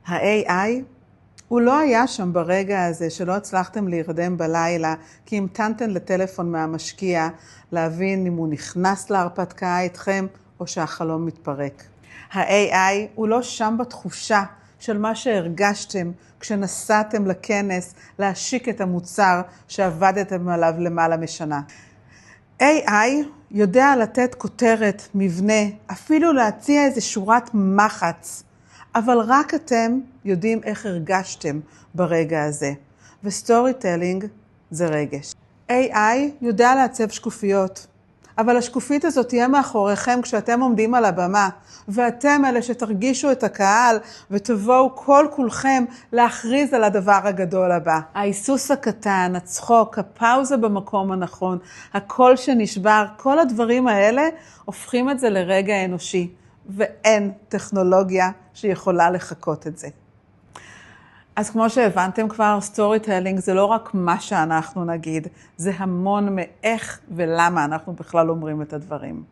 ה-AI הוא לא היה שם ברגע הזה שלא הצלחתם להירדם בלילה, כי המתנתם לטלפון מהמשקיע להבין אם הוא נכנס להרפתקה איתכם או שהחלום מתפרק. ה-AI הוא לא שם בתחושה של מה שהרגשתם כשנסעתם לכנס להשיק את המוצר שעבדתם עליו למעלה משנה. AI יודע לתת כותרת, מבנה, אפילו להציע איזה שורת מחץ, אבל רק אתם יודעים איך הרגשתם ברגע הזה. וסטורי טלינג זה רגש. AI יודע לעצב שקופיות, אבל השקופית הזאת תהיה מאחוריכם כשאתם עומדים על הבמה, ואתם אלה שתרגישו את הקהל ותבואו כל כולכם להכריז על הדבר הגדול הבא. ההיסוס הקטן, הצחוק, הפאוזה במקום הנכון, הקול שנשבר, כל הדברים האלה הופכים את זה לרגע אנושי, ואין טכנולוגיה שיכולה לחכות את זה. אז כמו שהבנתם כבר, סטורי טלינג זה לא רק מה שאנחנו נגיד, זה המון מאיך ולמה אנחנו בכלל אומרים את הדברים.